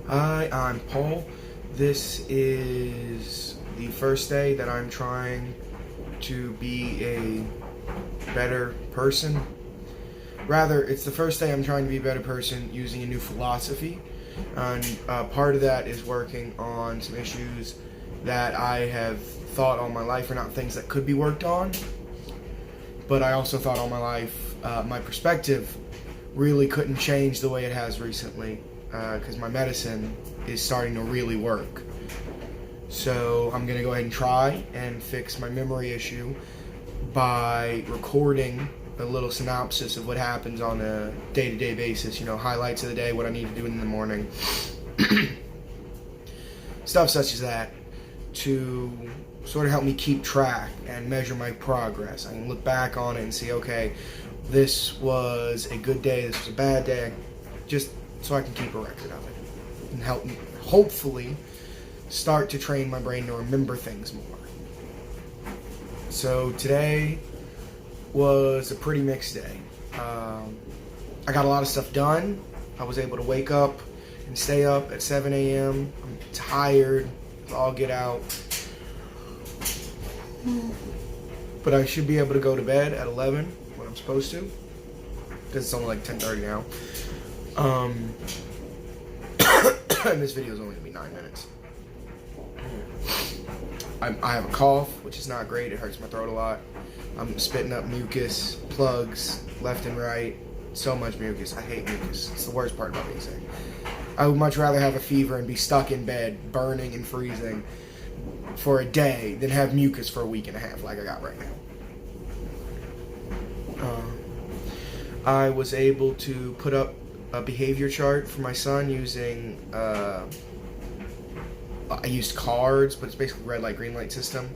Hi, I'm Paul. This is the first day that I'm trying to be a better person. Rather, it's the first day I'm trying to be a better person using a new philosophy. And part of that is working on some issues that I have thought all my life are not things that could be worked on. But I also thought all my life, my perspective really couldn't change the way it has recently. Because my medicine is starting to really work. So I'm going to go ahead and try and fix my memory issue by recording a little synopsis of what happens on a day-to-day basis. You know, highlights of the day, what I need to do in the morning. Stuff such as that to sort of help me keep track and measure my progress. I can look back on it and see, okay, this was a good day, this was a bad day. Just so I can keep a record of it and help me hopefully start to train my brain to remember things more. So today was a pretty mixed day. I got a lot of stuff done. I was able to wake up and stay up at 7 a.m. I'm tired. I'll get out. But I should be able to go to bed at 11 when I'm supposed to, because it's only like 10:30 now. And this video is only going to be 9 minutes. I have a cough, which is not great. It hurts my throat a lot. I'm spitting up mucus, plugs, left and right. So much mucus. I hate mucus. It's the worst part about being sick. I would much rather have a fever and be stuck in bed, burning and freezing for a day than have mucus for a week and a half like I got right now. I was able to put up a behavior chart for my son using, I used cards, but it's basically red light, green light system.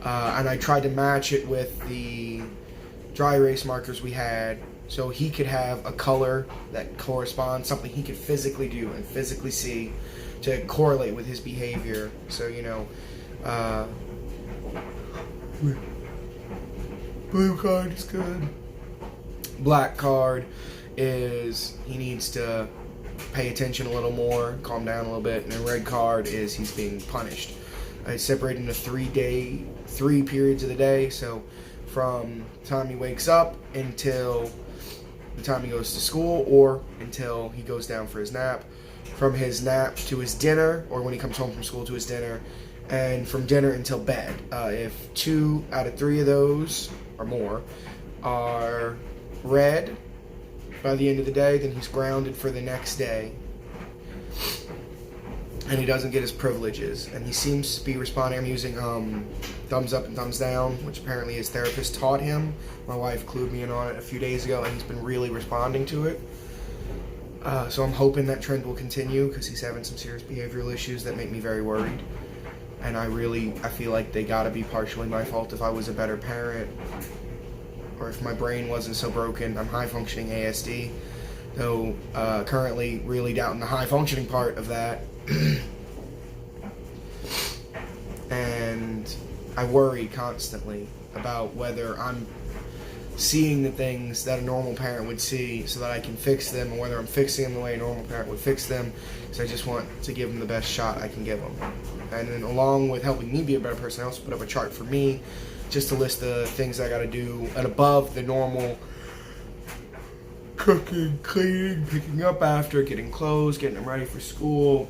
And I tried to match it with the dry erase markers we had so he could have a color that corresponds, something he could physically do and physically see to correlate with his behavior. So, you know, blue card is good. Black card is he needs to pay attention a little more, calm down a little bit, and the red card is he's being punished. I separate into three periods of the day, so from the time he wakes up until the time he goes to school, or until he goes down for his nap, from his nap to his dinner, or when he comes home from school to his dinner, and from dinner until bed. If 2 out of 3 of those, or more, are red by the end of the day, then he's grounded for the next day, and he doesn't get his privileges. And he seems to be responding. I'm using thumbs up and thumbs down, which apparently his therapist taught him. My wife clued me in on it a few days ago, and he's been really responding to it. So I'm hoping that trend will continue, because he's having some serious behavioral issues that make me very worried. And I feel like they gotta be partially my fault. If I was a better parent, or if my brain wasn't so broken. I'm high functioning ASD, though currently really doubting the high functioning part of that. And I worry constantly about whether I'm seeing the things that a normal parent would see so that I can fix them, or whether I'm fixing them the way a normal parent would fix them, because I just want to give them the best shot I can give them. And then along with helping me be a better person, I also put up a chart for me just to list the things I gotta do, and above the normal cooking, cleaning, picking up after, getting clothes, getting them ready for school.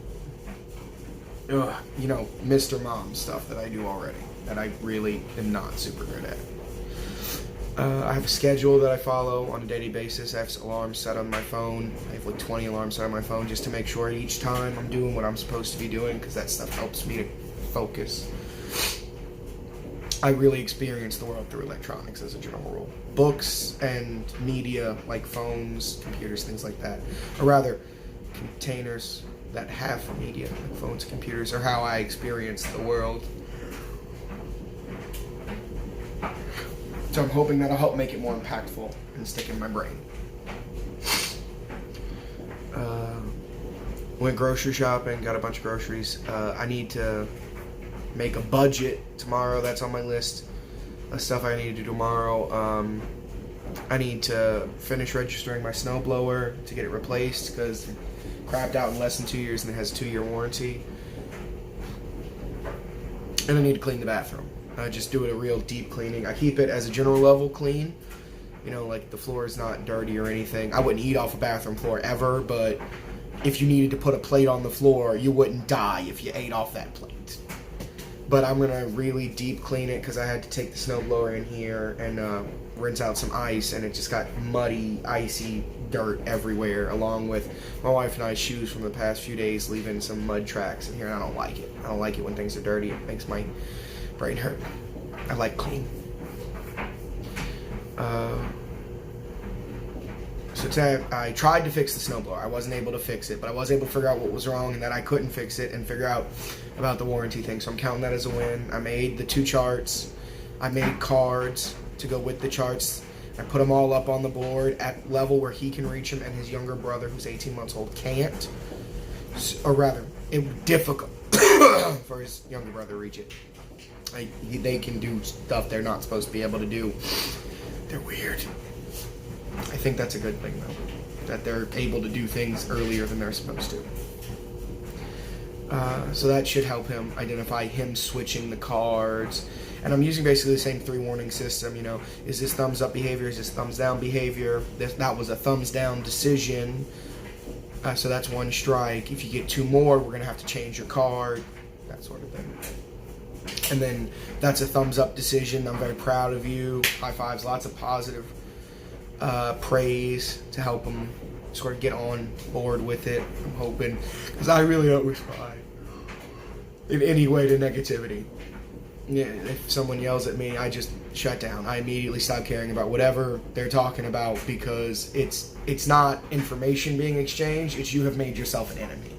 You know, Mr. Mom stuff that I do already, that I really am not super good at. I have a schedule that I follow on a daily basis. I have alarms set on my phone. I have like 20 alarms set on my phone just to make sure each time I'm doing what I'm supposed to be doing, because that stuff helps me to focus. I really experience the world through electronics as a general rule. Books and media like phones, computers, things like that. Or rather, containers that have media, like phones and computers, are how I experience the world. So I'm hoping that'll help make it more impactful and stick in my brain. Went grocery shopping, got a bunch of groceries. I need to make a budget tomorrow. That's on my list of stuff I need to do tomorrow. I need to finish registering my snowblower to get it replaced, because crapped out in less than 2 years and it has a 2-year warranty. And I need to clean the bathroom. I just do it a real deep cleaning. I keep it as a general level clean. You know, like the floor is not dirty or anything. I wouldn't eat off a bathroom floor ever, but if you needed to put a plate on the floor, you wouldn't die if you ate off that plate. But I'm going to really deep clean it because I had to take the snowblower in here and rinse out some ice, and it just got muddy, icy dirt everywhere, along with my wife and I's shoes from the past few days leaving some mud tracks in here, and I don't like it. I don't like it when things are dirty. It makes my brain hurt. I like clean. So today I tried to fix the snowblower. I wasn't able to fix it, but I was able to figure out what was wrong and that I couldn't fix it and figure out about the warranty thing. So I'm counting that as a win. I made the 2 charts. I made cards to go with the charts. I put them all up on the board at level where he can reach them and his younger brother, who's 18 months old, can't. Or rather, it was difficult for his younger brother to reach it. They can do stuff they're not supposed to be able to do. They're weird. I think that's a good thing, though, that they're able to do things earlier than they're supposed to. So that should help him identify him switching the cards. And I'm using basically the same 3 warning system. You know, is this thumbs up behavior? Is this thumbs down behavior? That was a thumbs down decision. So that's 1 strike. If you get 2 more, we're going to have to change your card. That sort of thing. And then that's a thumbs up decision. I'm very proud of you. High fives, lots of positive praise to help them sort of get on board with it. I'm hoping, because I really don't respond in any way to negativity. Yeah, if someone yells at me, I just shut down. I immediately stop caring about whatever they're talking about, because it's not information being exchanged. It's you have made yourself an enemy.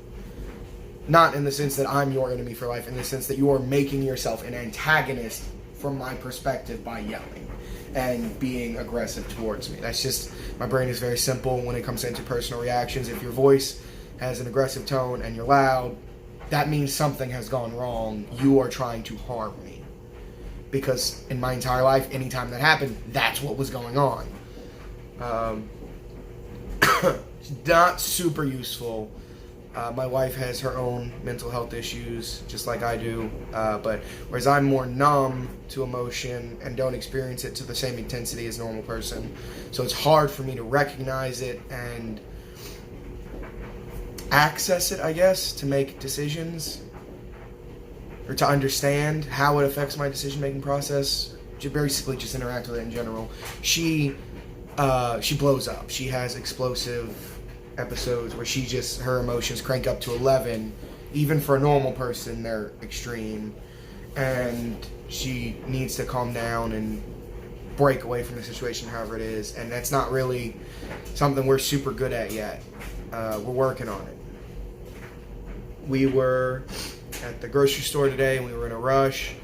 Not in the sense that I'm your enemy for life, in the sense that you are making yourself an antagonist from my perspective by yelling and being aggressive towards me. That's just, my brain is very simple when it comes to interpersonal reactions. If your voice has an aggressive tone and you're loud, that means something has gone wrong. You are trying to harm me. Because in my entire life, anytime that happened, that's what was going on. Not super useful. My wife has her own mental health issues, just like I do, but whereas I'm more numb to emotion and don't experience it to the same intensity as a normal person, so it's hard for me to recognize it and access it, I guess, to make decisions, or to understand how it affects my decision-making process, to basically just interact with it in general. She blows up. She has explosive episodes where her emotions crank up to 11. Even for a normal person, they're extreme, and she needs to calm down and break away from the situation, however it is, and that's not really something we're super good at yet. We're working on it. We were at the grocery store today and we were in a rush.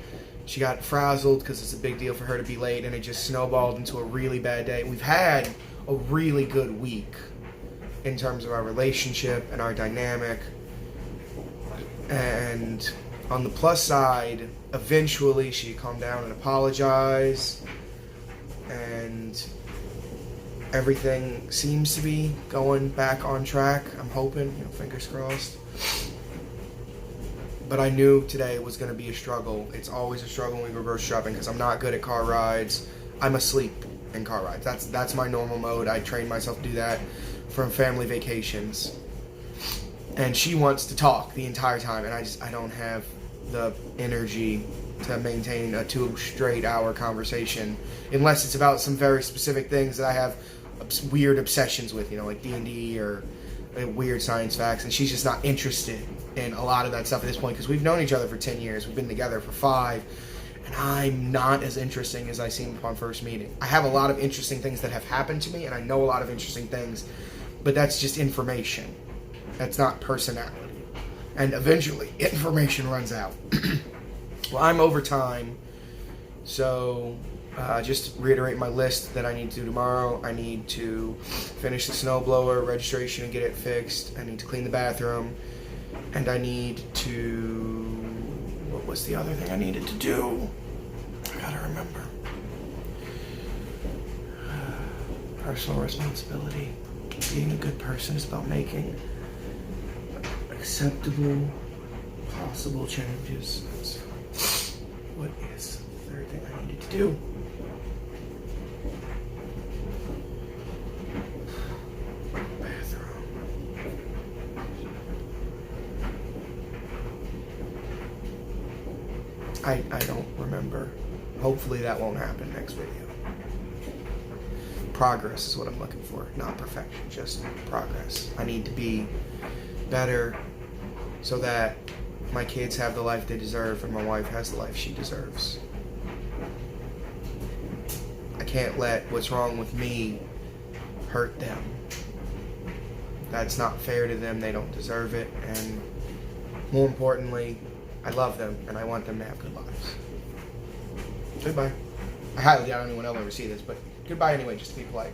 She got frazzled because it's a big deal for her to be late, and it just snowballed into a really bad day. We've had a really good week in terms of our relationship and our dynamic. And on the plus side, eventually she calmed down and apologized, and everything seems to be going back on track. I'm hoping, fingers crossed. But I knew today was going to be a struggle. It's always a struggle when we go grocery shopping because I'm not good at car rides. I'm asleep in car rides. That's my normal mode. I trained myself to do that from family vacations. And she wants to talk the entire time, and I don't have the energy to maintain a 2 straight hour conversation unless it's about some very specific things that I have weird obsessions with, like D&D or weird science facts, and she's just not interested in a lot of that stuff at this point because we've known each other for 10 years. We've been together for 5, and I'm not as interesting as I seemed upon first meeting. I have a lot of interesting things that have happened to me, and I know a lot of interesting things, but that's just information. That's not personality. And eventually, information runs out. Well, I'm over time, so just reiterate my list that I need to do tomorrow. I need to finish the snowblower registration and get it fixed. I need to clean the bathroom. And I need to... What was the other thing I needed to do? I gotta remember. Personal responsibility. Being a good person is about making acceptable possible changes. What is the third thing I needed to do? Bathroom. I don't remember. Hopefully that won't happen next video. Progress is what I'm looking for, not perfection, just progress. I need to be better so that my kids have the life they deserve and my wife has the life she deserves. I can't let what's wrong with me hurt them. That's not fair to them. They don't deserve it. And more importantly, I love them and I want them to have good lives. Goodbye. I highly doubt anyone will ever see this, but goodbye anyway, just to be polite.